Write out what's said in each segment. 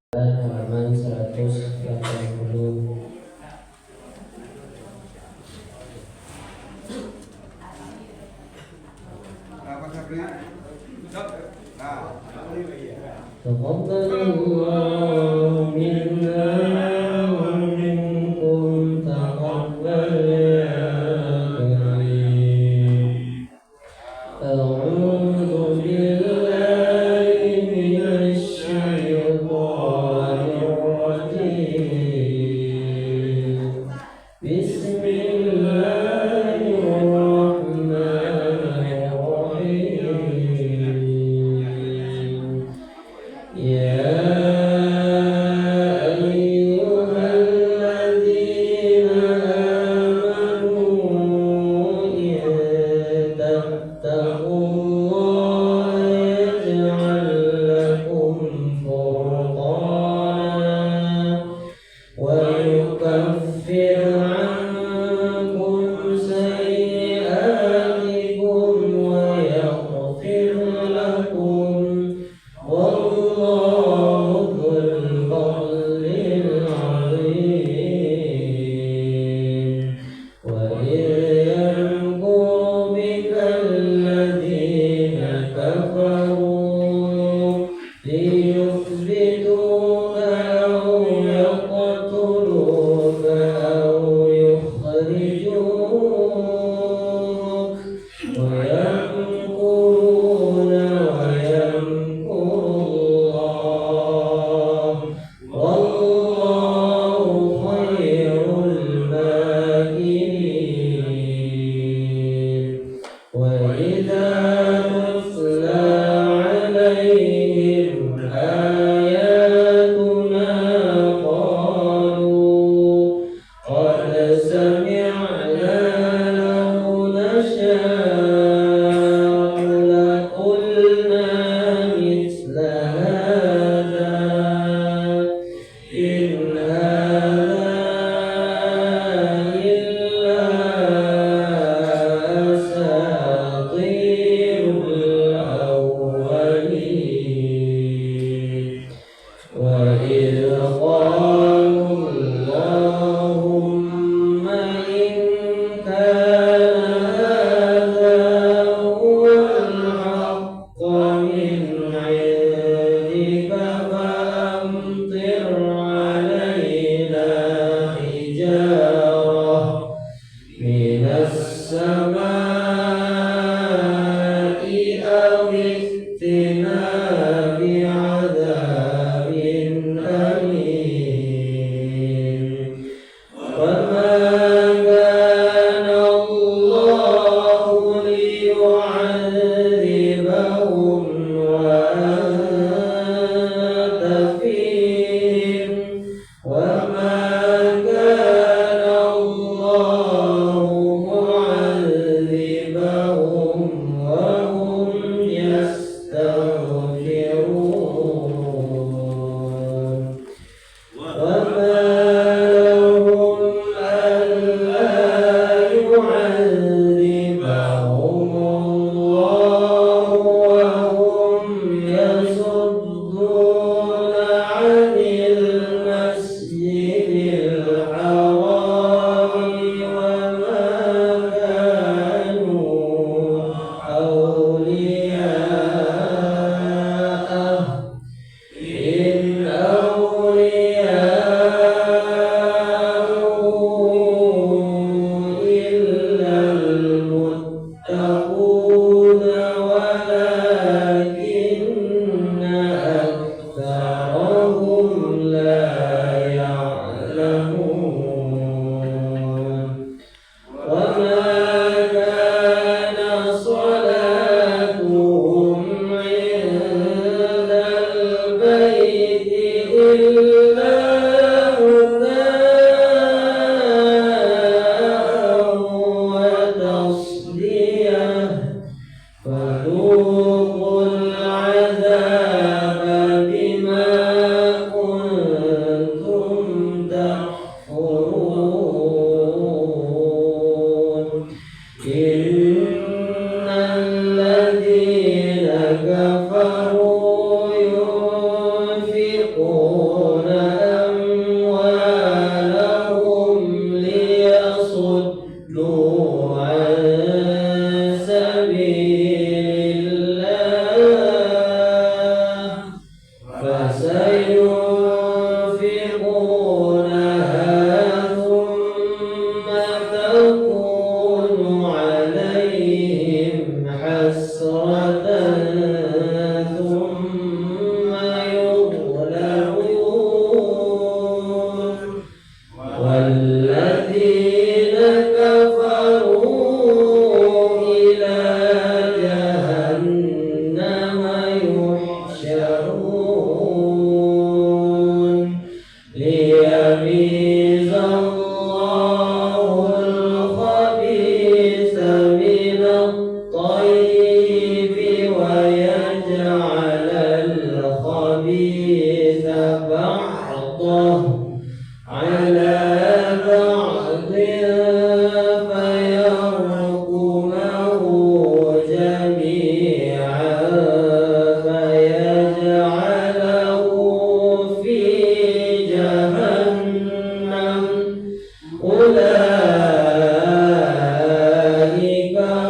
halaman 180. Taqabbalallahu minna wa minkum taqabbal ya karim. A'udzu billahi minasy syaithanir rajim. Bismillahirrahmanirrahim. Ya ayyuhalladzina amanu in tattaqullaha yaj'al lakum furqana wa yukaffir 'ankum sayyi'atikum wa yaghfir lakum. Wallahu dzul fadlil 'azim. Wa idh yamkuru bikal ladzina kafaru liyuthbituka aw yaqtuluka aw yukhrijuk wa yamkuruna wa yamkurullah wallahu khairul makirin. Wa idza tutla 'alaihim ayatuna qalu qad sami'na law nasha'u laqulna mithla hadha in hadha illa asatirul awwalin. Wa idh qalu Allahumma in kana hadha huwal haqqu min 'indika fa'amtir 'alaina hijarah minas samaa'i aw i'tina bi'adzabin alim. Wa ma kana Allahu liyu'adzibahum wa anta fihim wa ma kana Allahu mu'adzibahum wa hum yastaghfirun. Wa ma lahum alla yu'adzibahum Allahu wa hum yasudduna 'anil masjidil harami wa ma kanu awliya'ah in awliya'uhu illal muttaquna walakinna aktsarahum la ya'lamun. Wa ma kana salatuhum 'indal baiti illa muka'an wa tasdiyah fadhuqul 'adzaba bima kuntum takfurun. Innal ladzina kafaru yunfiquna فسينفقونها ثم تكون عليهم حسرة ثم يغلبون والذين كفروا إلى جهنم يحشرون ليميز الله الخبيث من الطيب ويجعل الخبيث بعضه على بعض فيركمه جميعا فيجعله في جهنم أولئك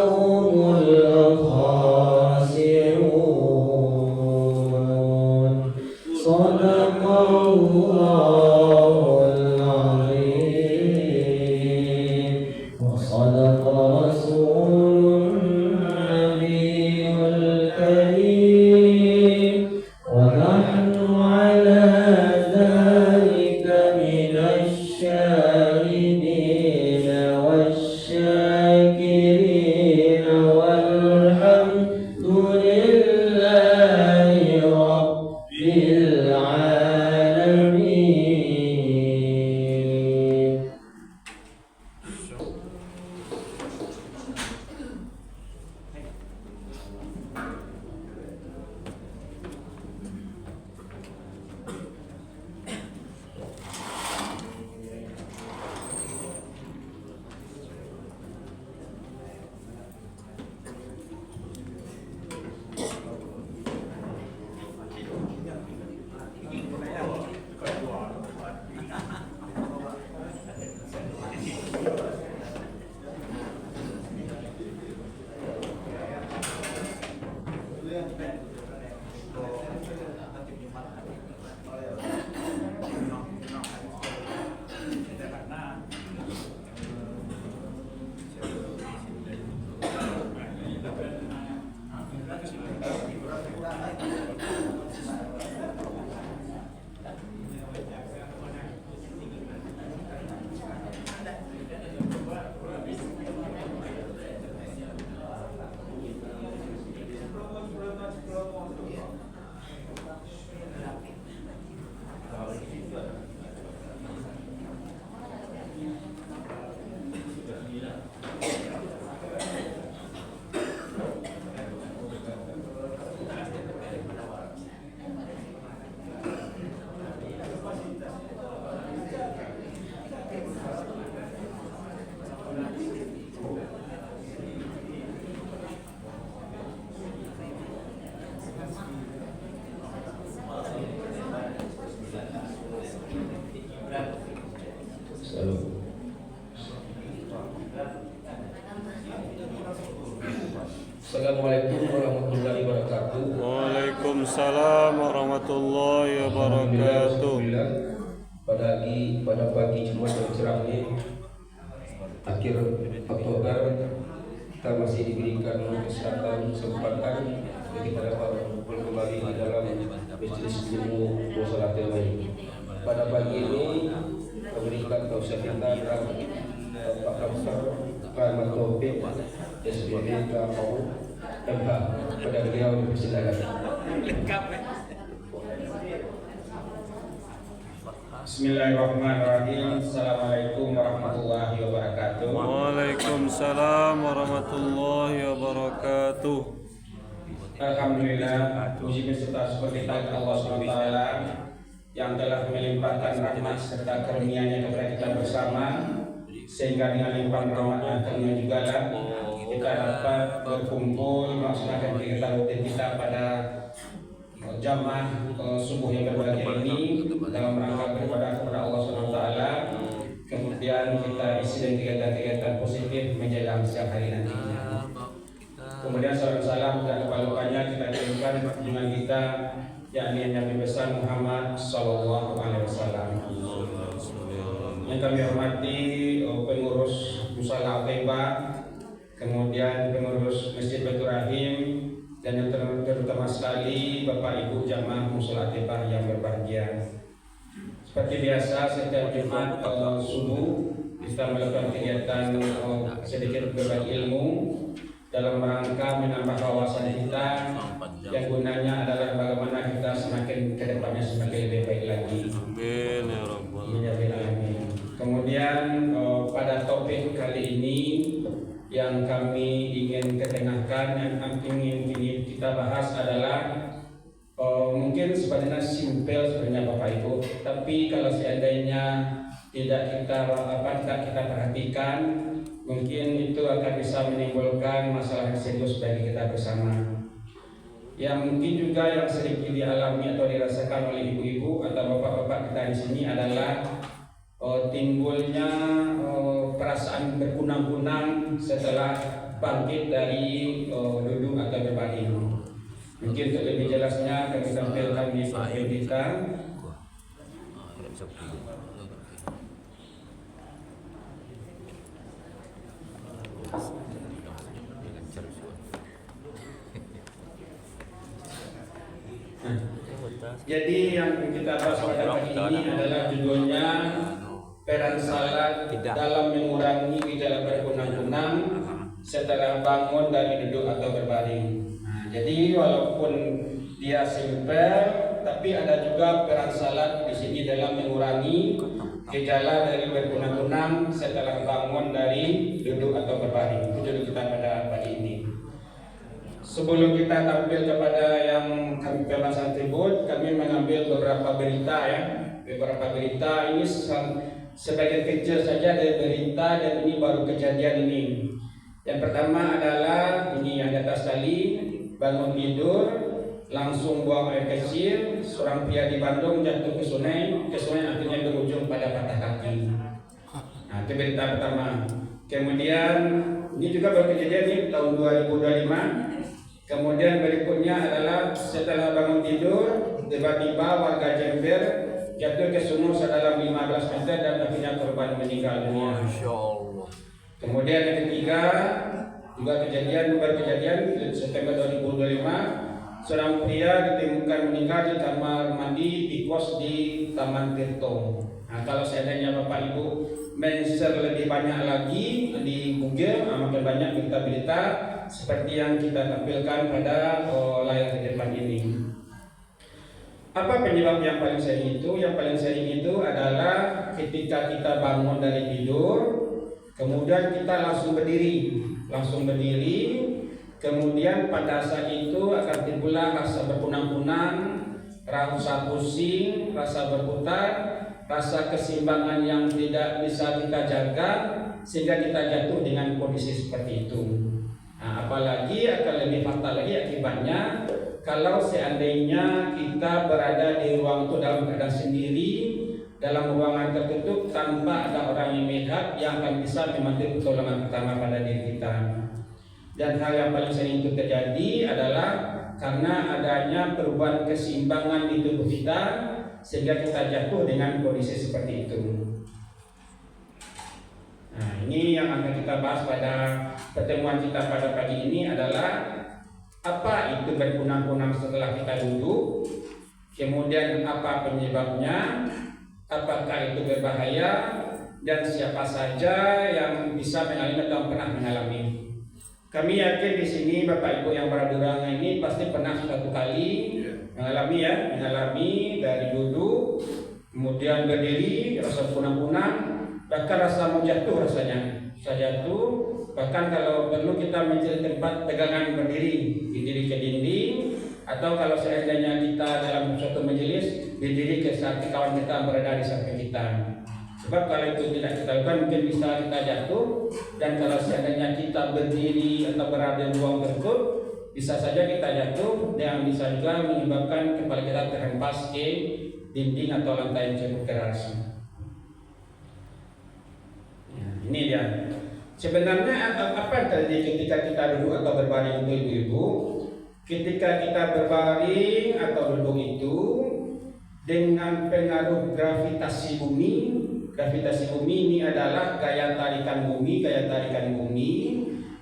هم الخاسرون صدق الله العظيم وصدق رسول النبي الكريم ونحن على ذلك من الشاهدين والشاكرين والحمد لله رب العالمين. Assalamualaikum warahmatullahi wabarakatuh. Waalaikumsalam warahmatullahi wabarakatuh. Pada pagi Jumat yang cerah ini, akhir Oktober, kita masih diberikan kesempatan bagi kita dapat berkumpul kembali di dalam majelis ilmu Musholatul ini. Pada pagi ini memberikan tausiah kita dan Pak Profesor Rahmat Taufik SBB KU MH pada beliau dipersilakan. Bismillahirrahmanirrahim. Assalamualaikum warahmatullahi wabarakatuh. Waalaikumsalam warahmatullahi wabarakatuh. Alhamdulillah, puji berserta syukur kita kepada Allah SWT yang telah melimpahkan rahmat serta karunia-Nya kepada kita bersama, sehingga dengan limpahan rahmat-Nya juga lah kita dapat berkumpul melaksanakan kegiatan rutin kita pada jamaah subuh yang berbahagia ini dalam rangka beribadah kepada Allah SWT. Kemudian kita isi dengan kegiatan-kegiatan positif menjelang siang hari nantinya. Kemudian salam dan lupa-lupanya kita kirimkan junjungan kita, yakni Nabi besar Muhammad Muhammad Sallallahu Alaihi Wasallam. Yang kami hormati pengurus Musala Al-Taibah, kemudian pengurus Masjid Baitur Rahim, dan yang terutama sekali Bapak Ibu jamaah Musala Al-Taibah yang berbahagia. Seperti biasa setiap Jumat subuh kita melakukan kegiatan sedikit berbagi ilmu dalam rangka menambah wawasan kita, yang gunanya adalah bagaimana kita semakin ke depannya semakin lebih baik lagi. Amin ya rabbal Alamin. Kemudian pada topik kali ini yang kami ingin ketengahkan, yang ingin kita bahas adalah mungkin sebenarnya simpel sebenarnya Bapak Ibu, tapi kalau seandainya tidak kita perhatikan, mungkin itu akan bisa menimbulkan masalah yang serius bagi kita bersama. Yang mungkin juga yang sering dialami atau dirasakan oleh ibu-ibu atau bapak-bapak kita di sini adalah timbulnya perasaan berkunang-kunang setelah bangkit dari duduk atau berbaring. Mungkin untuk lebih jelasnya kami tampilkan di profil kita. Jadi yang kita bahas pada pagi ini adalah judulnya peran salat dalam mengurangi gejala berkunang-kunang setelah bangun dari duduk atau berbaring. Jadi walaupun dia simpel, tapi ada juga peran salat di sini dalam mengurangi gejala dari berkunang-kunang setelah bangun dari duduk atau berbaring. Itu judul kita pada pagi ini. Sebelum kita tampil kepada yang kami pembahasan tersebut, kami mengambil beberapa berita ya. Beberapa berita ini sebagian kecil saja dari berita, dan ini baru kejadian ini. Yang pertama adalah ini yang di atas tadi, bangun tidur langsung buang air kecil, seorang pria di Bandung jatuh ke sungai akhirnya berujung pada patah kaki. Nah, itu berita pertama. Kemudian ini juga baru kejadian ini tahun 2025. Kemudian berikutnya adalah setelah bangun tidur, tiba-tiba warga Jember jatuh ke sumur sedalam 15 meter dan akhirnya korban meninggal dunia. Kemudian yang ketiga, juga baru kejadian September 2025, seorang pria ditemukan meninggal di kamar mandi di kos di Taman Tirto. Nah, kalau seandainya Bapak Ibu men-share lebih banyak lagi di Google, makin banyak berita-berita seperti yang kita tampilkan pada layar di depan ini. Apa penyebab yang paling sering itu? Yang paling sering itu adalah ketika kita bangun dari tidur, kemudian kita langsung berdiri, kemudian pada saat itu akan timbullah rasa berkunang-kunang, rasa pusing, rasa berputar, rasa keseimbangan yang tidak bisa kita jaga, sehingga kita jatuh dengan kondisi seperti itu. Nah, apalagi akan lebih fatal lagi akibatnya kalau seandainya kita berada di ruang itu dalam keadaan sendiri, dalam ruangan tertutup tanpa ada orang yang melihat yang akan bisa membantu pertolongan pertama pada diri kita. Dan hal yang paling sering itu terjadi adalah karena adanya perubahan keseimbangan di tubuh kita sehingga kita jatuh dengan kondisi seperti itu. Nah, ini yang akan kita bahas pada pertemuan kita pada pagi ini adalah apa itu berkunang-kunang setelah kita duduk, kemudian apa penyebabnya, apakah itu berbahaya, dan siapa saja yang bisa mengalami atau pernah mengalami. Kami yakin di sini Bapak Ibu yang berada ini pasti pernah suatu kali mengalami dari duduk, kemudian berdiri, rasa kunang-kunang, bahkan rasa mau jatuh rasanya, bahkan kalau perlu kita mencari tempat pegangan berdiri ke dinding, atau kalau seandainya kita dalam suatu majelis berdiri ke samping kawan kita berada di samping kita. Sebab kalau itu tidak kita lakukan mungkin bisa kita jatuh, dan kalau seandainya kita berdiri atau berada di ruang tertutup bisa saja kita jatuh, dan bisa juga menyebabkan kepala kita terhempas ke dinding atau lantai yang cukup keras. Ini dia. Sebenarnya apa terjadi ketika kita duduk atau berbaring itu ibu-ibu? Ketika kita berbaring atau duduk itu dengan pengaruh gravitasi bumi. Gravitasi bumi ini adalah gaya tarikan bumi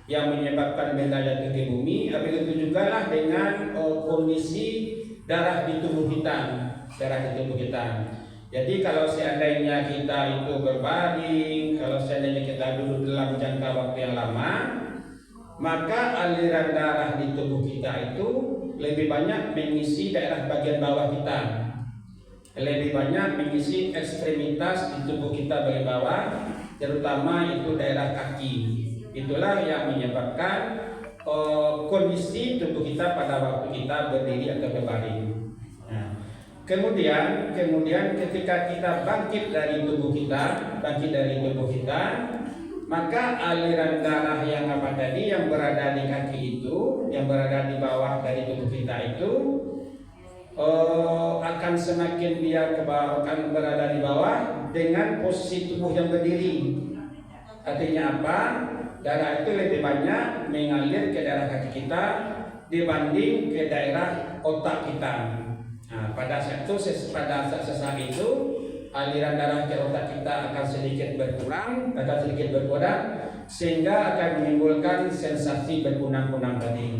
yang menyebabkan benda jatuh ke bumi. Begitu juga lah dengan kondisi darah di tubuh kita. Jadi kalau seandainya kita itu berbaring, kalau seandainya kita duduk dalam jangka waktu yang lama, maka aliran darah di tubuh kita itu lebih banyak mengisi daerah bagian bawah kita, lebih banyak mengisi ekstremitas di tubuh kita bagian bawah, terutama itu daerah kaki. Itulah yang menyebabkan kondisi tubuh kita pada waktu kita berdiri atau berbaring. Nah, kemudian ketika kita bangkit dari tubuh kita, maka aliran darah yang yang berada di kaki itu, yang berada di bawah dari tubuh kita itu akan semakin dia ke bawah, akan berada di bawah dengan posisi tubuh yang berdiri. Artinya apa? Darah itu lebih banyak mengalir ke daerah kaki kita dibanding ke daerah otak kita. Nah, pada saat itu aliran darah ke otak kita akan sedikit berkurang, sehingga akan menimbulkan sensasi berkunang-kunang tadi.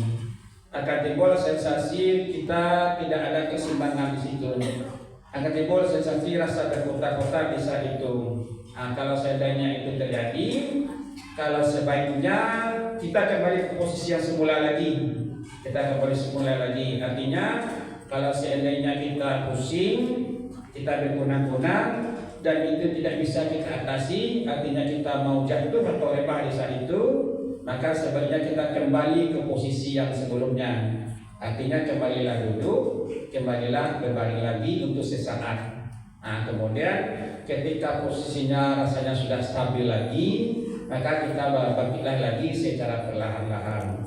Akan timbul sensasi kita tidak ada keseimbangan di situ. Akan timbul sensasi rasa berputar-putar di saat itu. Nah, kalau seandainya itu terjadi, kalau sebaiknya kita kembali ke posisi yang semula lagi. Artinya kalau seandainya kita pusing, kita berkunang-kunang dan itu tidak bisa kita atasi, artinya kita mau jatuh atau rebah di saat itu, maka sebaiknya kita kembali ke posisi yang sebelumnya. Artinya kembalilah duduk, kembalilah berbaring lagi untuk sesaat. Nah, kemudian ketika posisinya rasanya sudah stabil lagi, maka kita bangkitlah lagi secara perlahan-lahan.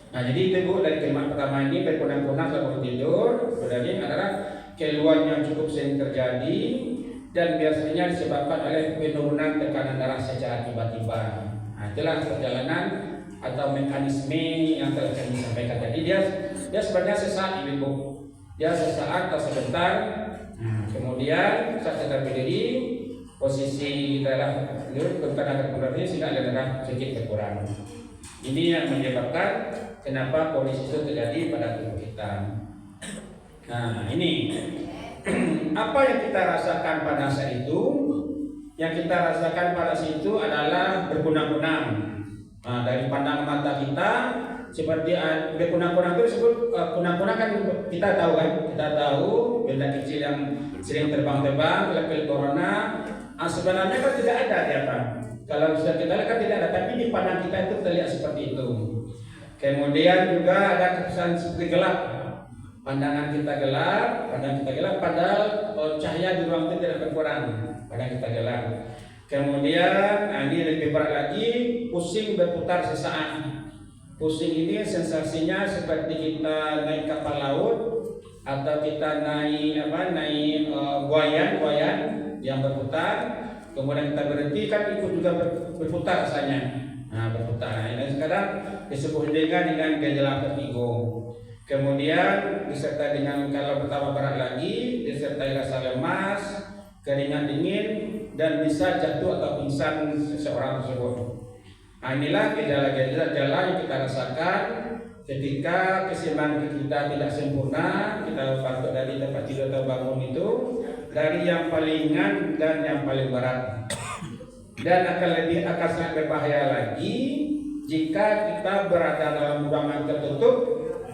Nah, jadi itu Bu, dari kalimat pertama ini berkunang-kunang sebelum tidur, berarti adalah keluhan yang cukup sering terjadi dan biasanya disebabkan oleh penurunan tekanan darah secara tiba-tiba. Nah, itulah perjalanan atau mekanisme yang telah kami sampaikan tadi. Dia sebenarnya sesaat Ibu, dia sesaat atau sebentar. Kemudian saat kita berdiri, posisi darah duduk akan kembali sehingga ada darah sedikit berkurang. Ini yang menyebabkan kenapa kondisi itu terjadi pada tubuh kita. Nah, ini apa yang kita rasakan pada saat itu? Yang kita rasakan pada saat itu adalah berkunang-kunang. Nah, dari pandangan mata kita seperti berkunang-kunang itu disebut kunang-kunang kan kita tahu benda kecil yang sering terbang-terbang, lepel corona. Sebenarnya kan tidak ada di apa. Kalau bisa kita lihat kan tidak ada, tapi di pandang kita itu terlihat seperti itu. Kemudian juga ada kesan seperti gelap. Pandangan kita gelap, padahal cahaya di ruang itu tidak berkurang. Pandangan kita gelap. Kemudian ini lebih berat lagi, pusing berputar sesaat. Pusing ini sensasinya seperti kita naik kapal laut atau kita naik buayan yang berputar. Kemudian kita berhenti kan ikut juga berputar rasanya. Nah, berputar. Ini sekarang disebut dengan gejala vertigo. Kemudian disertai dengan kalau pertama berat lagi, disertai rasa lemas, keringat dingin, dan bisa jatuh atau pingsan seseorang tersebut. Nah, inilah gejala-gejala yang kita rasakan ketika keseimbangan kita tidak sempurna, kita bangkit dari tempat tidur atau bangun itu dari yang paling ringan dan yang paling berat. Dan akan sangat berbahaya lagi jika kita berada dalam ruangan tertutup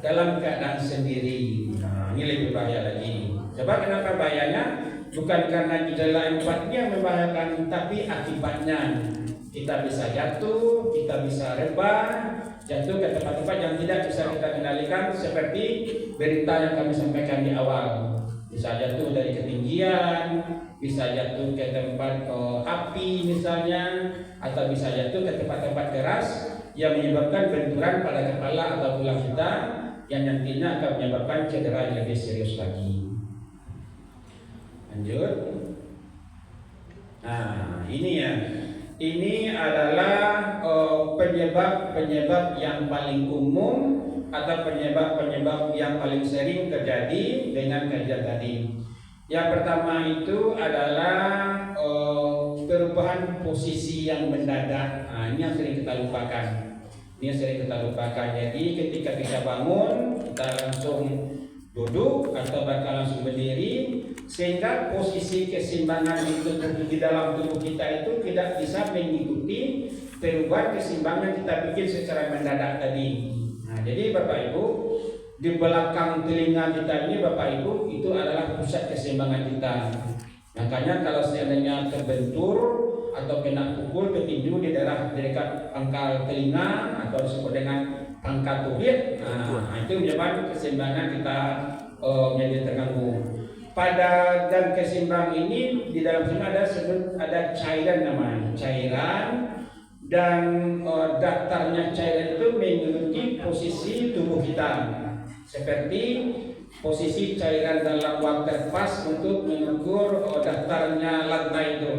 dalam keadaan sendiri. Nah, ini lebih bahaya lagi. Sebab kenapa bahayanya? Bukan karena gejala empatnya yang membahayakan, tapi akibatnya kita bisa jatuh, kita bisa rebah, jatuh ke tempat-tempat yang tidak bisa kita kendalikan seperti berita yang kami sampaikan di awal. Bisa jatuh dari ketinggian, bisa jatuh ke tempat api misalnya, atau bisa jatuh ke tempat-tempat keras yang menyebabkan benturan pada kepala atau tulang kita yang nantinya akan menyebabkan cedera yang lebih serius lagi. Lanjut. Nah, ini ya. Ini adalah penyebab-penyebab yang paling umum atau penyebab-penyebab yang paling sering terjadi dengan kajian tadi. Yang pertama itu adalah perubahan posisi yang mendadak. Nah, ini yang sering kita lupakan. Jadi ketika kita bangun, kita langsung duduk atau bahkan langsung berdiri, sehingga posisi keseimbangan di dalam tubuh kita itu tidak bisa mengikuti perubahan keseimbangan kita bikin secara mendadak tadi. Nah, jadi Bapak Ibu, di belakang telinga kita ini Bapak Ibu itu adalah pusat keseimbangan kita. Makanya kalau seandainya terbentur atau kena pukul ketinju di daerah dekat pangkal telinga atau disebut dengan pangkal tuhit, nah itu menyebabkan keseimbangan kita menjadi terganggu. Pada dan keseimbangan ini di dalam sini ada cairan namanya cairan, dan daftarnya cairan itu mengikuti posisi tubuh kita. Seperti posisi cairan dalam water pass untuk mengukur daftarnya lantai itu.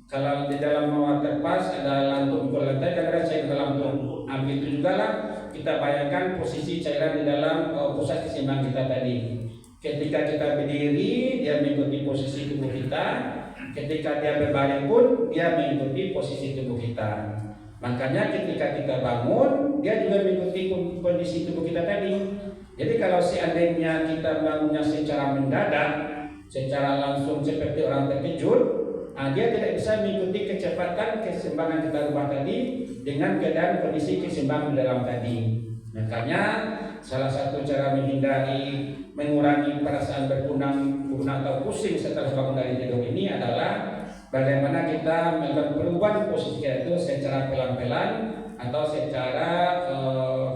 Kalau di dalam water pass ada lantung ukur lantai dan ada cairan dalam lantung. Nah, begitu juga lah kita bayangkan posisi cairan di dalam pusat keseimbangan kita tadi. Ketika kita berdiri, dia mengikuti posisi tubuh kita. Ketika dia berbaring pun, dia mengikuti posisi tubuh kita. Makanya ketika kita bangun, dia juga mengikuti kondisi tubuh kita tadi. Jadi kalau seandainya kita bangunnya secara mendadak, secara langsung seperti orang terkejut, dia tidak bisa mengikuti kecepatan keseimbangan kita rubah tadi dengan keadaan kondisi keseimbangan dalam tadi. Makanya salah satu cara mengurangi perasaan berkunang atau pusing setelah bangun dari tidur ini adalah bagaimana kita melakukan perubahan posisi kita itu secara pelan-pelan atau secara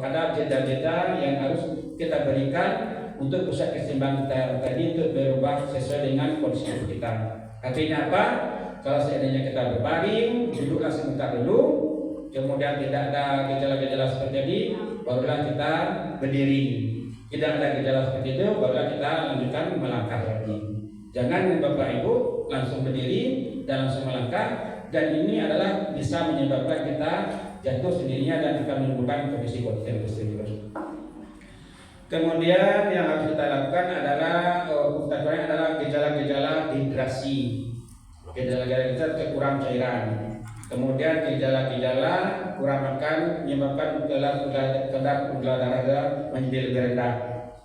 ada jeda-jeda yang harus kita berikan untuk pusat keseimbangan kita tadi untuk berubah sesuai dengan kondisi kita. Artinya apa? Kalau seandainya kita berbaring, duduklah sebentar dulu, kemudian tidak ada gejala-gejala seperti ini, barulah kita berdiri. Tidak ada gejala seperti itu, barulah kita lanjutkan melangkah lagi. Jangan Bapak Ibu langsung berdiri dan langsung melangkah, dan ini adalah bisa menyebabkan kita jatuh sendirinya dan akan menimbulkan kondisi tersebut. Kemudian yang harus kita lakukan adalah gejala-gejala dehidrasi, gejala-gejala kekurang cairan. Kemudian gejala-gejala kurang makan menyebabkan kadar gula darah menjadi lebih rendah.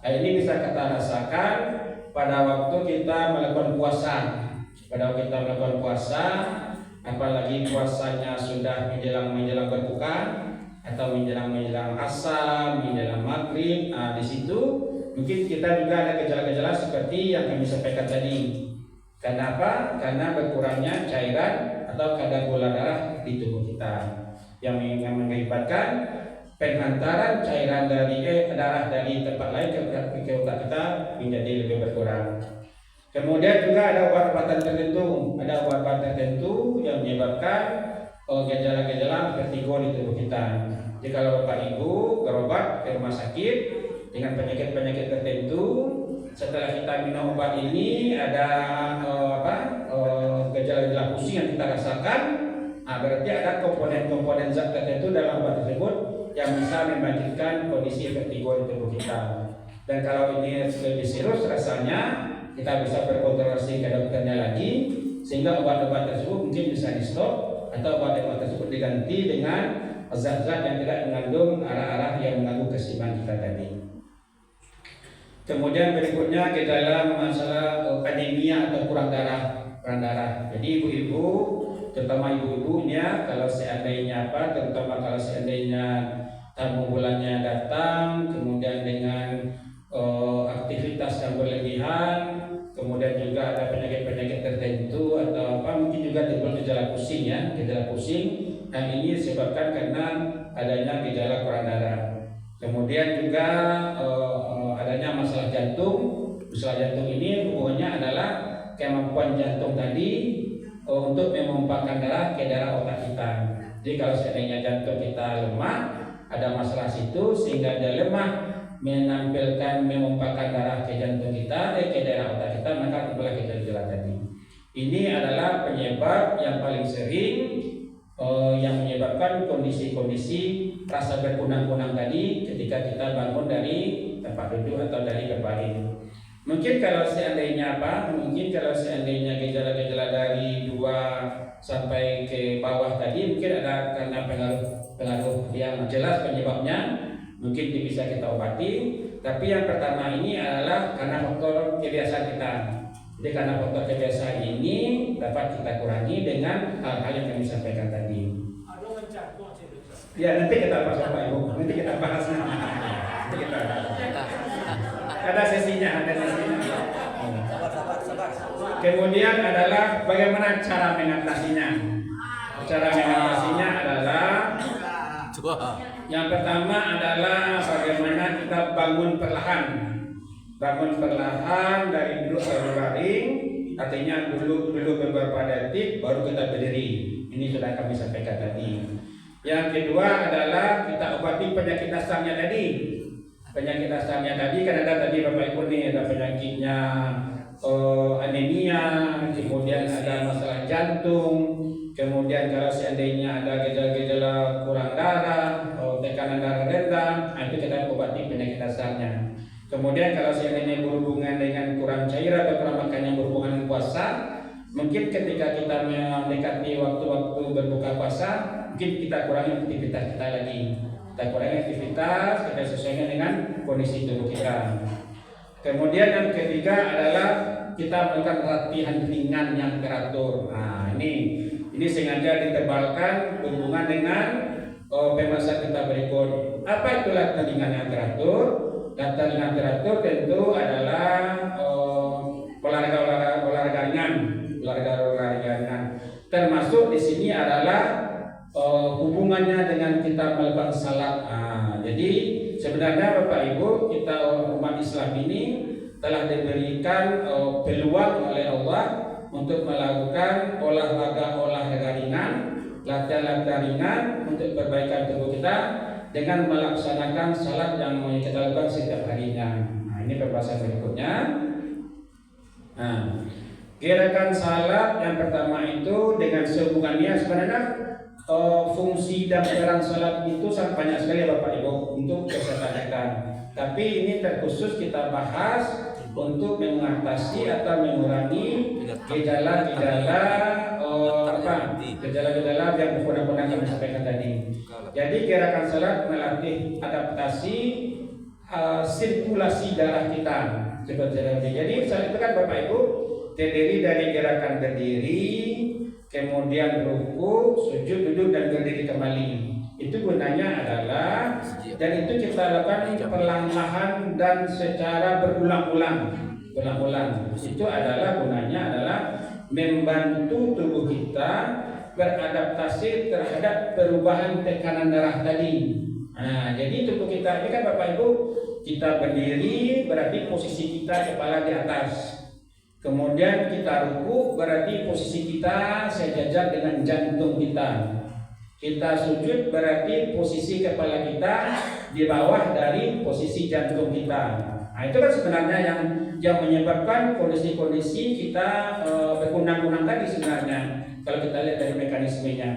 Nah, ini bisa kita rasakan pada waktu kita melakukan puasa. Apalagi puasanya sudah menjelang berbuka atau menjelang asar, menjelang maghrib. Nah, di situ mungkin kita juga ada gejala-gejala seperti yang kami sampaikan tadi. Karena apa? Karena berkurangnya cairan atau kadar gula darah di tubuh kita yang mengakibatkan penghantaran cairan dari darah dari tempat lain ke otak kita menjadi lebih berkurang. Kemudian juga ada obat-obatan tertentu yang menyebabkan gejala-gejala vertigo di tubuh kita. Jadi kalau Bapak Ibu berobat ke rumah sakit dengan penyakit-penyakit tertentu, setelah kita minum obat ini ada gejala-gejala pusing yang kita rasakan, berarti ada komponen-komponen zat tertentu dalam obat tersebut yang bisa membangkitkan kondisi vertigo di tubuh kita. Dan kalau ini lebih serius rasanya, kita bisa berkonsultasi ke dokternya lagi, sehingga obat-obat tersebut mungkin bisa di stop atau obat-obat tersebut diganti dengan zat-zat yang tidak mengandung arah-arah yang mengganggu keseimbangan kita tadi. Kemudian berikutnya gejala masalah anemia atau kurang darah. Jadi ibu-ibu, terutama ibu-ibunya, kalau seandainya tamu bulannya datang, kemudian dengan aktivitas yang berlebihan, kemudian juga ada penyakit-penyakit tertentu atau mungkin juga timbul gejala pusing. Nah, ini disebabkan karena adanya gejala kurang darah. Kemudian juga adanya masalah jantung. Masalah jantung ini hubungannya adalah kemampuan jantung tadi untuk memompahkan darah ke daerah otak kita. Jadi kalau seandainya jantung kita lemah, ada masalah situ sehingga dia lemah memompahkan darah ke jantung kita, ke daerah otak kita, maka timbullah gejala tadi. Ini adalah penyebab yang paling sering yang menyebabkan kondisi-kondisi rasa berkunang-kunang tadi ketika kita bangun dari tempat duduk atau dari berbaring. Mungkin kalau seandainya Mungkin kalau seandainya gejala-gejala dari 2 sampai ke bawah tadi mungkin ada karena pengaruh yang jelas penyebabnya, mungkin bisa kita obati. Tapi yang pertama ini adalah karena faktor kebiasaan kita. Jadi karena faktor kebiasaan ini dapat kita kurangi dengan hal-hal yang kami sampaikan tadi. Ya nanti kita bahas Bapak Ibu, nanti kita bahas. Nanti kita bahas. Ada sesinya. Kemudian adalah bagaimana cara mengatasinya. Cara mengatasinya adalah yang pertama adalah bagaimana kita bangun perlahan dari duduk berbaring, artinya dulu beberapa detik baru kita berdiri. Ini sudah kami sampaikan tadi. Yang kedua adalah kita obati penyakit dasarnya tadi. Penyakit dasarnya tadi kan ada tadi Bapak Ibu nih, ada penyakitnya anemia, kemudian ada masalah jantung, kemudian kalau seandainya ada gejala-gejala kurang darah, tekanan darah rendah, itu kita obati penyakit dasarnya. Kemudian kalau seandainya berhubungan dengan kurang cairan atau kurang makan yang berhubungan dengan puasa, mungkin ketika kita mendekati waktu-waktu berbuka puasa, mungkin kita kurangi aktivitas kita lagi. Kita kurangi aktivitas, kita sesuaikan dengan kondisi tubuh kita. Kemudian yang ketiga adalah kita melakukan latihan ringan yang teratur. Nah, ini sengaja ditebalkan berhubungan dengan pembahasan kita berikut. Apa itu latihan ringan yang teratur? Latihan ringan teratur tentu adalah olahraga ringan. Termasuk di sini adalah hubungannya dengan kita melakukan salat. Jadi sebenarnya Bapak Ibu, kita umat Islam ini telah diberikan peluang oleh Allah untuk melakukan olahraga ringan, latihan ringan untuk perbaikan tubuh kita dengan melaksanakan salat yang kita lakukan setiap harinya. Ini pembahasan berikutnya. Gerakan salat yang pertama itu dengan sehubungannya sebenarnya fungsi dan peran salat itu sangat banyak sekali Bapak Ibu untuk kesehatan kita. Tapi ini terkhusus kita bahas untuk mengatasi atau mengurangi gejala-gejala yang pernah kami sampaikan tadi. Jadi gerakan salat melatih adaptasi sirkulasi darah kita. Jadi salat itu kan Bapak Ibu terdiri dari gerakan berdiri, kemudian ruku, sujud, duduk, dan berdiri kembali. Itu gunanya adalah, dan itu kita lakukan perlahan dan secara berulang-ulang. Itu adalah gunanya adalah membantu tubuh kita beradaptasi terhadap perubahan tekanan darah tadi. Jadi tubuh kita ini kan Bapak Ibu, kita berdiri berarti posisi kita kepala di atas. Kemudian kita ruku berarti posisi kita sejajar dengan jantung kita. Kita sujud berarti posisi kepala kita di bawah dari posisi jantung kita. Itu kan sebenarnya yang menyebabkan kondisi-kondisi kita berkunang-kunang tadi sebenarnya. Kalau kita lihat dari mekanismenya.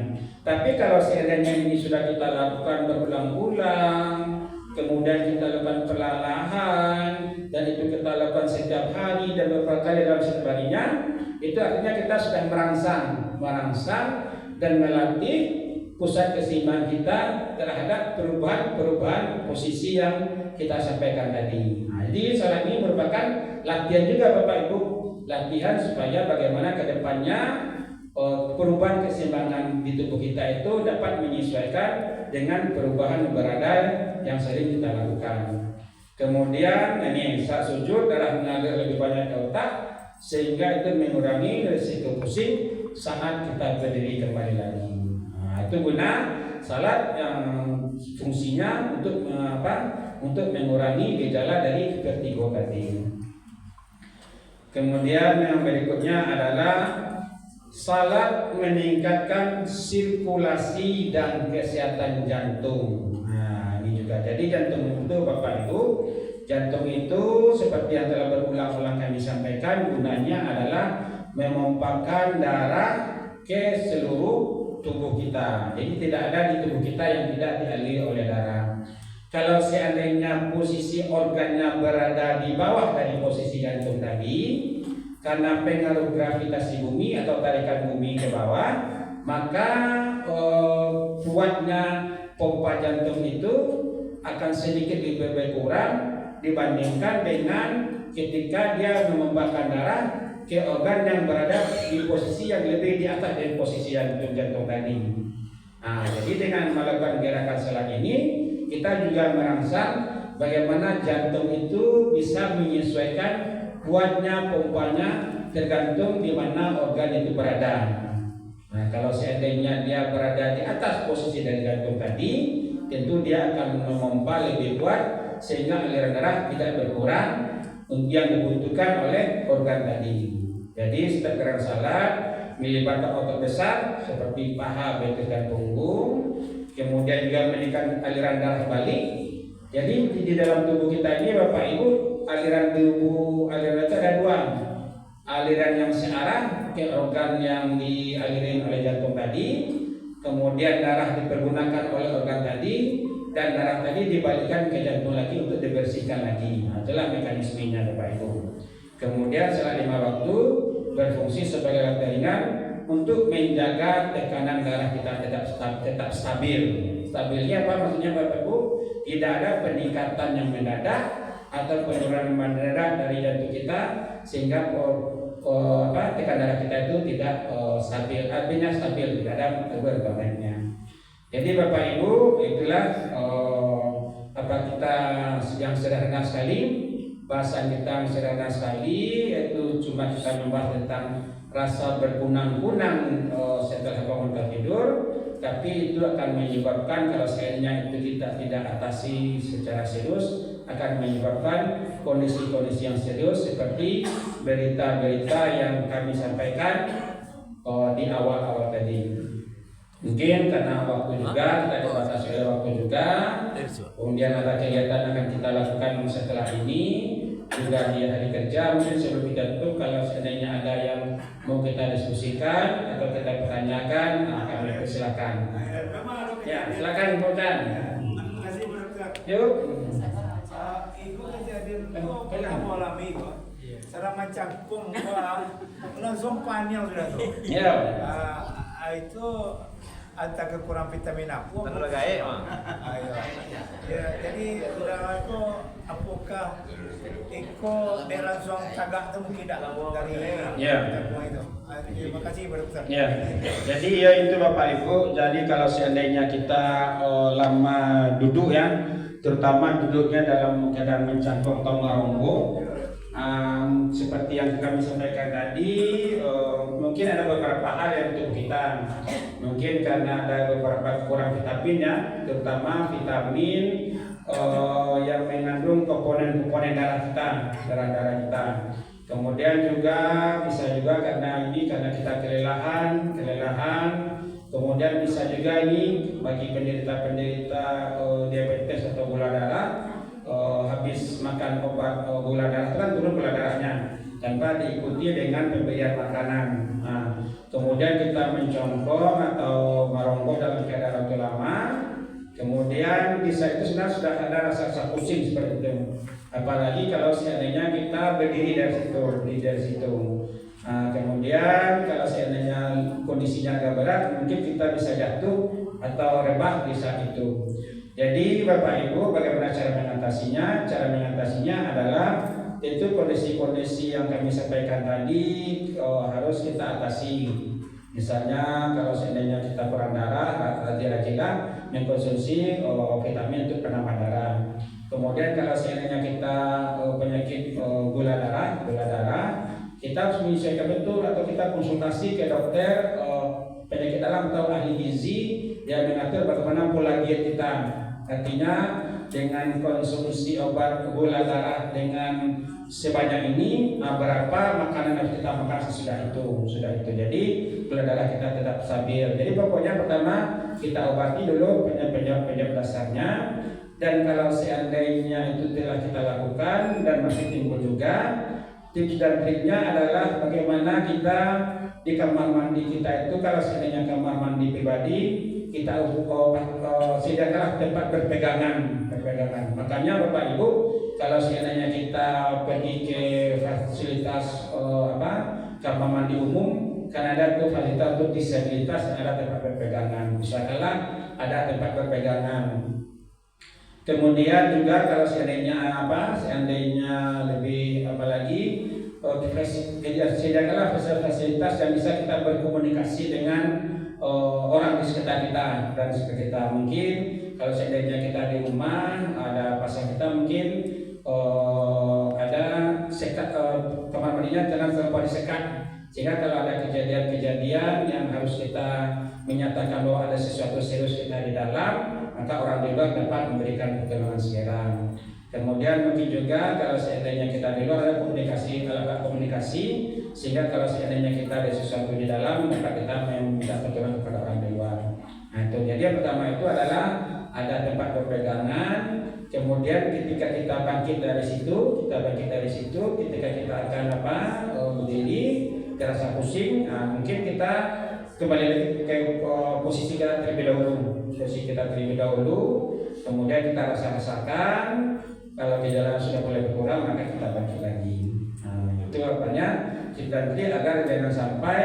Tapi kalau seandainya ini sudah kita lakukan berulang-ulang, kemudian kita lakukan perlahan, dan itu kita lakukan setiap hari dan beberapa kali dalam setiap harinya, itu artinya kita sudah merangsang dan melatih pusat keseimbangan kita terhadap perubahan posisi yang kita sampaikan tadi. Jadi salat ini merupakan latihan juga Bapak Ibu, latihan supaya bagaimana ke depannya perubahan keseimbangan di tubuh kita itu dapat menyesuaikan dengan perubahan badan yang sering kita lakukan. Kemudian ini saat sujud darah mengalir lebih banyak ke otak sehingga itu mengurangi risiko pusing saat kita berdiri kembali lagi. Itu guna salat yang fungsinya untuk untuk mengurangi gejala dari vertigo tadi. Kemudian yang berikutnya adalah salat meningkatkan sirkulasi dan kesehatan jantung. Ini juga. Jadi jantung itu Bapak Ibu, jantung itu seperti yang telah berulang-ulang kami sampaikan, gunanya adalah memompahkan darah ke seluruh tubuh kita. Jadi tidak ada di tubuh kita yang tidak dialiri oleh darah. kalau seandainya posisi organnya berada di bawah dari posisi jantung tadi, karena pengaruh gravitasi bumi atau tarikan bumi ke bawah, maka kuatnya pompa jantung itu akan sedikit lebih kurang dibandingkan dengan ketika dia memompakan darah ke organ yang berada di posisi yang lebih di atas dari posisi jantung tadi. Nah, jadi dengan melakukan gerakan salat ini, kita juga merangsang bagaimana jantung itu bisa menyesuaikan kuatnya pompanya tergantung di mana organ itu berada. Nah, kalau seandainya dia berada di atas posisi dari jantung tadi, tentu dia akan memompa lebih kuat sehingga aliran darah tidak berkurang yang dibutuhkan oleh organ tadi. Jadi setiap gerakan salat melibatkan otot besar seperti paha, betis dan punggung, kemudian juga meningkatkan aliran darah balik. Jadi di dalam tubuh kita ini Bapak Ibu, aliran itu ada dua. Aliran yang searah ke organ yang dialirin oleh jantung tadi, kemudian darah dipergunakan oleh organ tadi, dan darah tadi dibalikkan ke jantung lagi untuk dibersihkan lagi. Nah, itulah mekanismenya Bapak Ibu. Kemudian setelah 5 waktu berfungsi sebagai latihan ringan untuk menjaga tekanan darah kita tetap stabil. Stabilnya apa maksudnya Bapak Ibu? Tidak ada peningkatan yang mendadak atau penurunan mendadak dari jantung kita sehingga tekanan darah kita itu tidak stabil, artinya stabil, tidak ada berubah-ubahnya. Jadi Bapak Ibu, itulah kita yang sederhana sekali, bahasan kita yang sederhana sekali, yaitu cuma kita membahas tentang rasa berkunang-kunang setelah bangun tertidur, tapi itu akan menyebabkan kalau seandainya itu kita tidak atasi secara serius, akan menyebabkan kondisi-kondisi yang serius seperti berita-berita yang kami sampaikan di awal-awal tadi. Mungkin karena waktu juga, kita dibatasi oleh waktu juga, kemudian ada kegiatan akan kita lakukan setelah ini juga di hari kerja. Mungkin sebelum kita tutup, kalau seandainya ada yang mau kita diskusikan atau kita pertanyakan, kami persilakan. Ya, silakan Pak Chan. Terima kasih Dokter. Yuk. Ibu kejadian itu kamu alami kok. Cara macam kong langsung panjang sudah tuh. Ya. Itu antara kekurang vitamin aku. Tentu gaya mah. Ayo. Ya, jadi udah itu apakah Eko langsung tagak tu mungkin tak dari itu. Terima kasih Dokter. Ya. Jadi ya itu Bapak Ibu. Jadi kalau seandainya kita lama duduk ya, terutama duduknya dalam keadaan mencangkok atau meronggo, seperti yang kami sampaikan tadi, mungkin ada beberapa hal yang untuk kita, mungkin karena ada beberapa kurang vitaminnya, terutama vitamin yang mengandung komponen darah kita. Kemudian juga bisa juga karena kita kelelahan, kemudian bisa juga ini bagi penderita diabetes atau gula darah, habis makan obat gula darah kan turun gula darahnya tanpa diikuti dengan pemberian makanan. Nah, kemudian kita mencongkong atau merongkok dalam keadaan waktu lama, kemudian bisa itu sudah ada rasa pusing seperti itu. Apalagi kalau seandainya kita berdiri dari situ. Nah, kemudian kalau seandainya kondisinya agak berat, mungkin kita bisa jatuh atau rebah di saat itu. Jadi Bapak Ibu, bagaimana cara mengatasinya? Cara mengatasinya adalah itu kondisi-kondisi yang kami sampaikan tadi harus kita atasi. Misalnya kalau seandainya kita kurang darah, rajin-rajinlah mengkonsumsi vitamin untuk penambah darah. Kemudian kalau seandainya kita penyakit gula darah, kita harus menyesuaikan betul atau kita konsultasi ke dokter penyakit dalam atau ahli gizi yang mengatur bagaimana pola diet kita. Artinya dengan konsumsi obat gula darah dengan sebanyak ini, berapa makanan yang kita makan sesudah itu. Jadi gula darah kita tetap stabil. Jadi pokoknya pertama kita obati dulu penyebab dasarnya. Dan kalau seandainya itu telah kita lakukan dan masih timbul juga, tips dan triknya adalah bagaimana kita di kamar mandi kita itu, kalau seandainya kamar mandi pribadi, kita sediakanlah tempat berpegangan berpegangan. Makanya Bapak Ibu, kalau seandainya kita pergi ke fasilitas kamar mandi umum, kan ada tuh fasilitas untuk disabilitas, ada tempat berpegangan. Misalkan ada tempat berpegangan. Kemudian juga kalau seandainya lebih apalagi sediakanlah fasilitas yang bisa kita berkomunikasi dengan orang di sekitar kita dan sekitar kita. Mungkin kalau seandainya kita di rumah ada pasien kita, mungkin ada sekat kamar mandinya jangan terlalu disekat, sehingga kalau ada kejadian-kejadian yang harus kita menyatakan bahwa ada sesuatu serius kita di dalam, maka orang di luar dapat memberikan pertolongan segera. Kemudian mungkin juga kalau seandainya kita di luar ada alat komunikasi, sehingga kalau seandainya kita ada sesuatu di dalam, maka kita meminta pertolongan kepada orang di luar. Nah itu, jadi yang pertama itu adalah ada tempat berpegangan. Kemudian ketika kita bangkit dari situ, ketika kita akan berdiri, terasa pusing, mungkin kita kembali lagi ke posisi kita terlebih dahulu. Kemudian kita rasakan. Kalau gejala sudah mulai berkurang, maka kita bangkit lagi. Itu apanya kita beri agar jangan sampai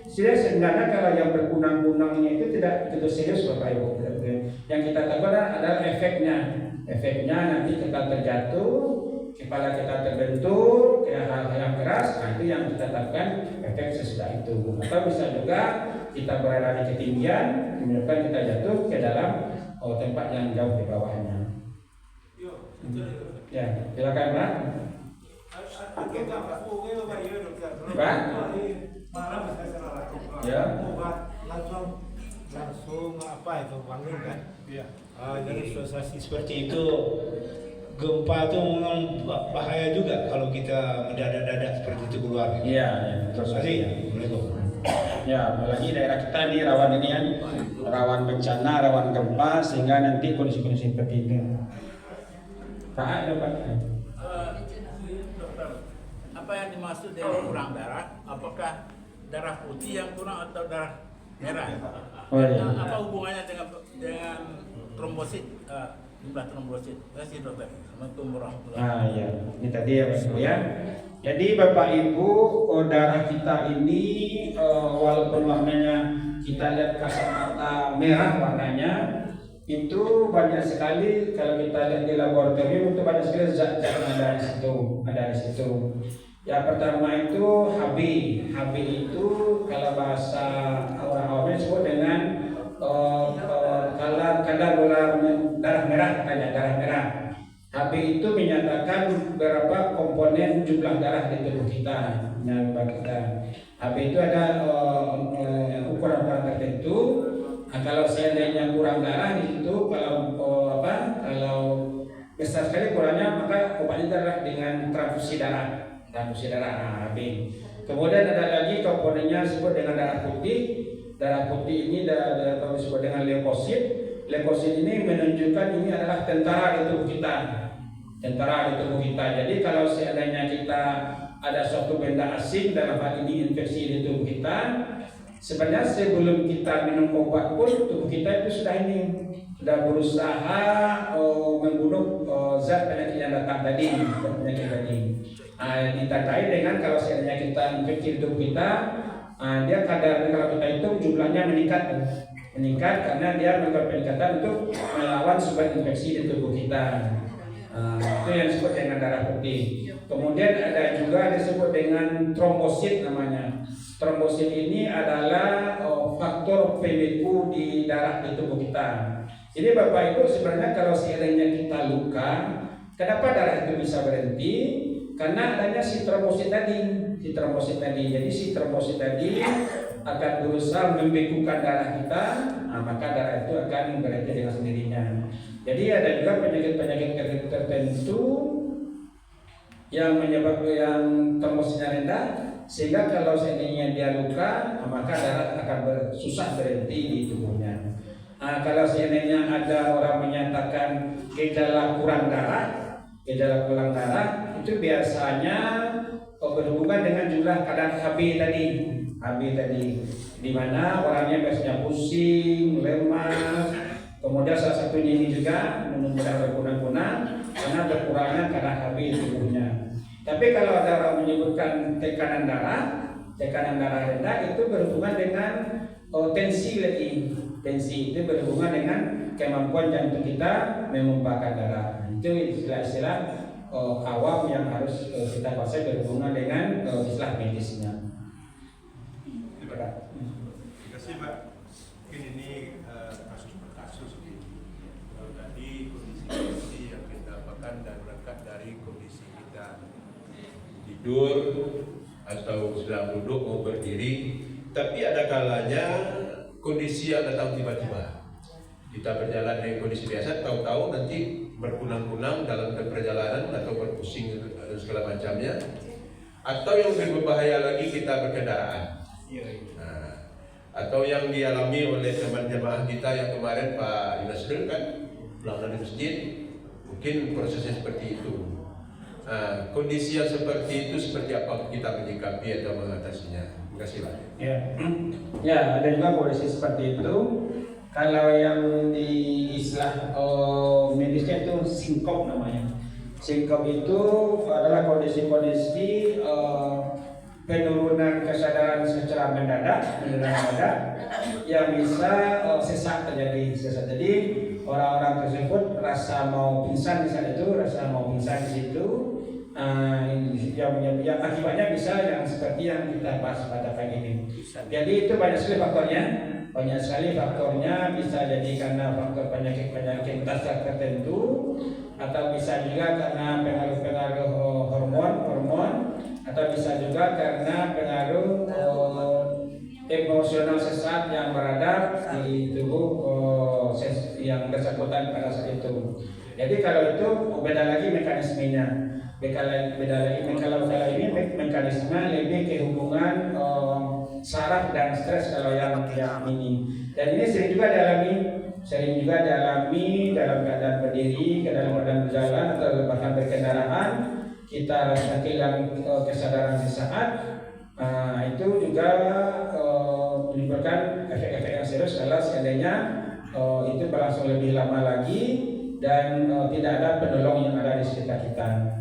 sebenarnya kalau yang berkunang-kunangnya itu tidak begitu serius Bapak Ibu. Yang kita takut adalah efeknya. Efeknya nanti kita terjatuh, kepala kita terbentur, hal-hal yang keras. Itu yang kita takutkan efek sesudah itu. Atau bisa juga kita berada di ketinggian, menyebabkan kita jatuh ke dalam tempat yang jauh di bawahnya. Ya, silakan Pak. Pak? Ya. Langsung apa itu bangun kan? Iya. Jadi situasi seperti itu, gempa itu memang bahaya juga kalau kita mendadak-dadak seperti itu keluar. Iya, terus ya. Ya, apalagi daerah kita ini rawan rawan bencana, rawan gempa, sehingga nanti kondisi-kondisi seperti ini. Pak, dokter, apa yang dimaksud dengan kurang darah? Apakah darah putih yang kurang atau darah merah? Oh, iya. Apa hubungannya dengan trombosit, jumlah trombosit? Terima kasih dokter. Iya, ini tadi ya Pak ya. Jadi Bapak Ibu, darah kita ini walaupun warnanya kita lihat kasat mata merah warnanya, itu banyak sekali kalau kita lihat di laboratorium itu banyak sekali zat-zat yang ada di situ. Yang pertama itu Hb. Hb itu kalau bahasa orang awam disebut dengan kadar gula darah merah, katanya darah merah. Hb itu menyatakan berapa komponen jumlah darah di tubuh kita. Hb itu ada ukuran-ukuran tertentu. Nah, kalau seandainya kurang darah di situ, kalau besar sekali kurangnya, maka obatnya adalah dengan transfusi darah. Hb. Kemudian ada lagi komponennya disebut dengan darah putih. Darah putih ini disebut dengan leukosit. Leukosit ini menunjukkan ini adalah tentara di tubuh kita. Jadi kalau seandainya kita ada suatu benda asing, dalam hal ini infeksi di tubuh kita, sebenarnya sebelum kita minum obat pun tubuh kita itu sudah berusaha membunuh zat penyakit yang datang tadi. Ditandai dengan kalau seandainya kita infeksi di tubuh kita, dia kadar kalau kita hitung jumlahnya meningkat karena dia melakukan peningkatan untuk melawan sumber infeksi di tubuh kita. Itu yang disebut dengan darah putih. Kemudian ada juga disebut dengan trombosit namanya. Trombosit ini adalah faktor pemicu di darah di tubuh kita. Jadi Bapak Ibu, sebenarnya kalau seandainya kita luka, kenapa darah itu bisa berhenti? Karena adanya si trombosit tadi. Jadi si trombosit tadi akan berusaha membekukan darah kita, maka darah itu akan berhenti dengan sendirinya. Jadi ada juga penyakit-penyakit tertentu yang menyebabkan trombositnya rendah, sehingga kalau seandainya dia luka, maka darah akan susah berhenti di tubuhnya. Kalau seandainya ada orang menyatakan gejala kurang darah, itu biasanya berhubungan dengan jumlah kadar Hb tadi, di mana orangnya biasanya pusing, lemas, Kemudian salah satunya ini juga menunjukkan berkunang-kunang karena berkurangnya kadar HB tubuhnya. Tapi kalau ada orang menyebutkan tekanan darah rendah itu berhubungan dengan tensi lagi. Tensi itu berhubungan dengan kemampuan jantung kita memumpahkan darah. Itu istilah-istilah awam yang harus kita kuasai berhubungan dengan istilah medisnya. Terima kasih Pak. Mungkin ini kasus per kasus. Tadi kondisi yang kita dapatkan dan berangkat dari kondisi kita tidur atau sedang duduk mau berdiri, tapi ada kalanya kondisi yang datang tiba-tiba. Kita berjalan dengan kondisi biasa, tahu-tahu nanti berkunang-kunang dalam perjalanan atau berpusing dan segala macamnya. Atau yang lebih berbahaya lagi kita berkendaraan. Nah, atau yang dialami oleh teman jemaah kita yang kemarin Pak Yunasril kan pulang dari masjid, mungkin prosesnya seperti itu. Nah, kondisi yang seperti itu seperti apa kita menyikapi atau mengatasinya? Terima kasih Pak. Ya, ada juga kondisi seperti itu. Kalau yang di istilah medisnya itu sinkop namanya. Sinkop itu adalah kondisi-kondisi penurunan kesadaran secara mendadak yang bisa sesak terjadi. Jadi orang-orang tersebut rasa mau pingsan di saat itu, di situ. Yang akibatnya bisa yang seperti yang kita bahas pada pagi ini. Jadi itu banyak sekali faktornya, bisa jadi karena faktor penyakit dasar tertentu, atau bisa juga karena pengaruh hormon, atau bisa juga karena pengaruh emosional sesat yang berada di tubuh yang bersangkutan pada saat itu. Jadi kalau itu beda lagi mekanismenya. Kalau ini mekanisme lebih ke hubungan saraf dan stres kalau yang ini. Dan ini sering juga dialami dalam keadaan berdiri, dalam keadaan berjalan atau bahkan berkendaraan. Kita rasa kehilangan kesadaran sesaat. Itu juga menimbulkan efek-efek yang serius kalau seandainya itu berlangsung lebih lama lagi dan tidak ada penolong yang ada di sekitar kita.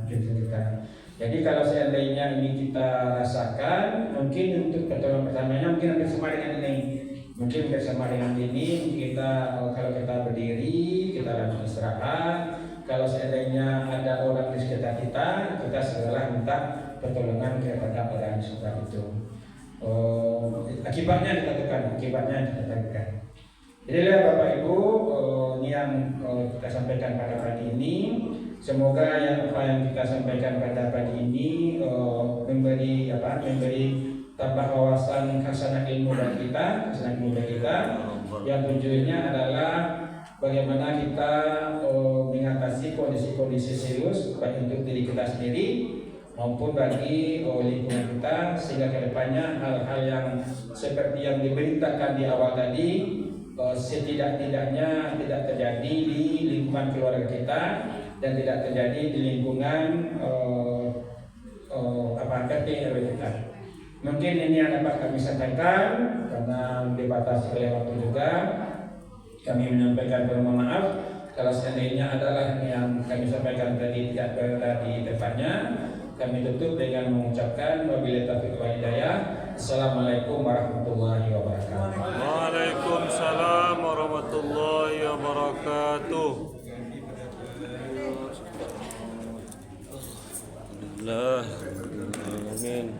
Jadi kalau seandainya ini kita rasakan, mungkin untuk pertolongan pertamanya mungkin hampir sama dengan ini. Kita kalau kita berdiri, kita langsung istirahat. Kalau seandainya ada orang di sekitar kita segera minta pertolongan kepada orang di sekitar itu. Akibatnya ditentukan. Jadi Bapak Ibu, ini yang kita sampaikan pada pagi ini. Semoga apa yang kita sampaikan pada pagi ini memberi tambah wawasan hasanah ilmu bagi kita, yang tujuannya adalah bagaimana kita mengatasi kondisi-kondisi serius baik untuk diri kita sendiri maupun bagi lingkungan kita, sehingga kedepannya hal-hal yang seperti yang diberitakan di awal tadi setidak-tidaknya tidak terjadi di lingkungan keluarga kita dan tidak terjadi di lingkungan RT RW kita. Mungkin ini yang dapat kami sampaikan karena dibatasi oleh waktu juga. Kami menyampaikan permohonan maaf kalau seandainya adalah yang kami sampaikan tadi tidak berada di depannya. Kami tutup dengan mengucapkan wabillahi taufiq wal hidayah. Assalamualaikum warahmatullahi wabarakatuh. Waalaikumsalam warahmatullahi wabarakatuh. Amin.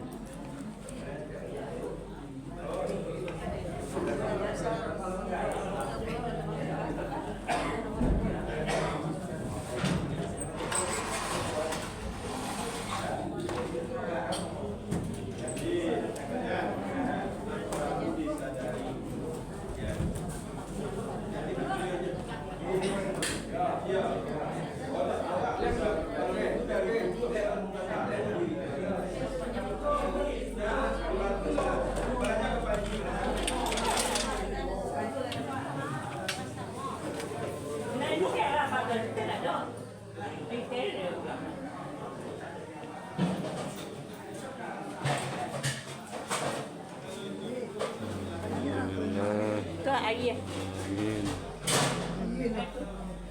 Ke air. Amin.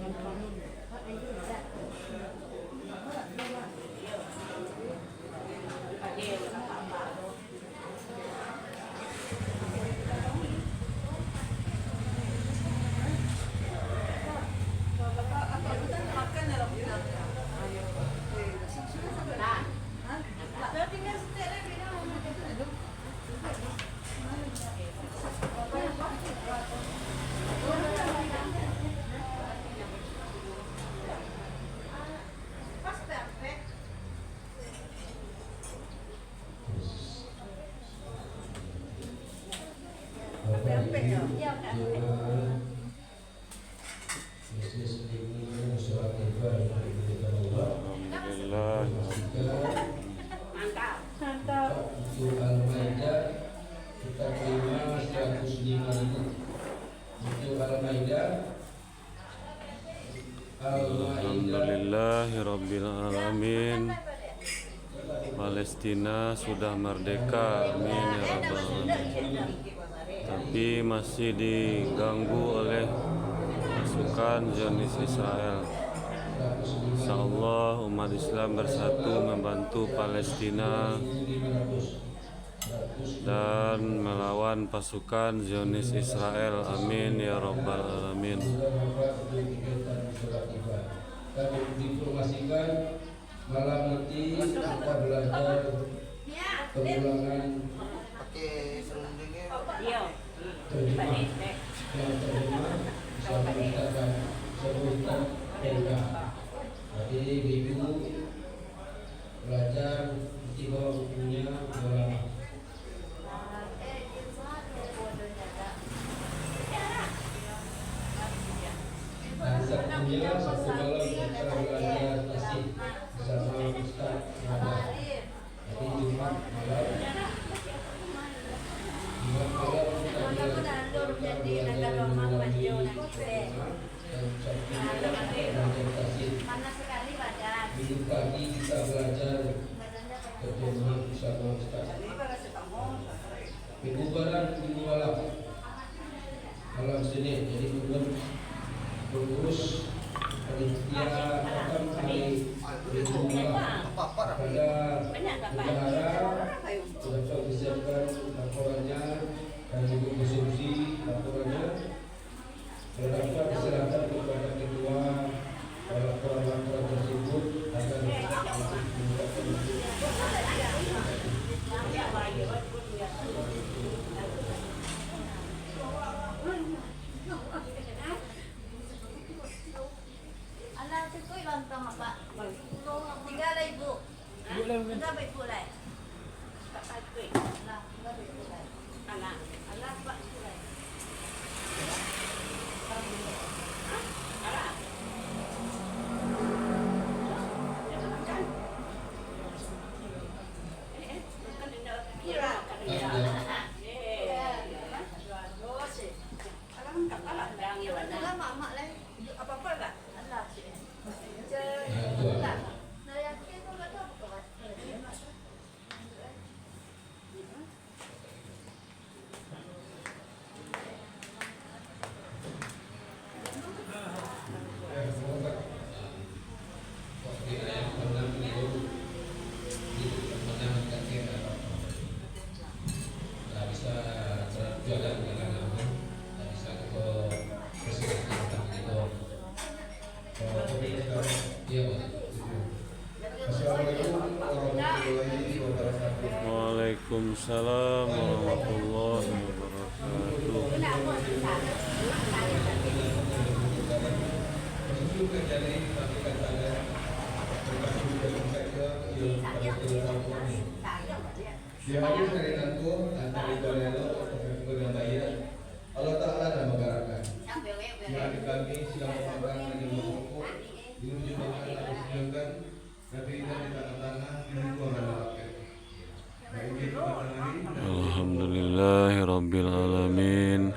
Alhamdulillah. Untuk Al-Maidah kita terima 105.000. Untuk Al-Maidah Alhamdulillahirabbil alamin. Palestina sudah merdeka, amin ya rabbal alamin. Tapi masih diganggu oleh pasukan Zionis Israel. Insyaallah umat Islam bersatu membantu Palestina dan melawan pasukan Zionis Israel, amin ya rabbal alamin. Kami diinformasikan malam nanti kita belajar pengulangan terjemah yang terjemah bersama kita akan sebutkan TK. Jadi ibu belajar di bawah bukunya ulama. Dan satunya satu malam kita belajar tasik bersama Ustaz Radar. Jadi Jumat malam kita belajar minggu pagi kita belajar terjemahan bersama Ustaz. Minggu barat, minggu malam Senin. Jadi pengurus panitia akan hari minggu malam pada bendahara sudah disiapkan laporannya dan ibu konsumsi laporannya dapat diserahkan kepada ketua laporan tersebut akan Alah, tu kau lontong apa? Tiga lah ibu. Berapa ibu lah? Tak kuih. Alah, berapa ibu lah? Alah, pak ibu lah. Alah. Mak lah. Apa-apa tak? Alah, cik. Tak. Nak yakin kau tak tahu apa kau. Waalaikumsalam warahmatullahi wabarakatuh. Dia harus dari Tanko, dari Toledo, dengan bayar. Allah Ta'ala dan masyarakat. Yang kami sedang memakan lagi mengokok, diuji makan atau sedangkan, tapi kita tidak tanah, lingkungan rakyat. Alhamdulillahirabbil alamin.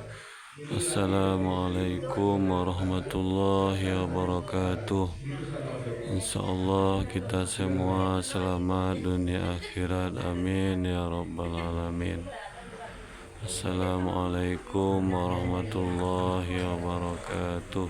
Assalamualaikum warahmatullahi wabarakatuh. Insyaallah kita semua selamat dunia akhirat, amin ya rabbal alamin. Assalamualaikum warahmatullahi wabarakatuh.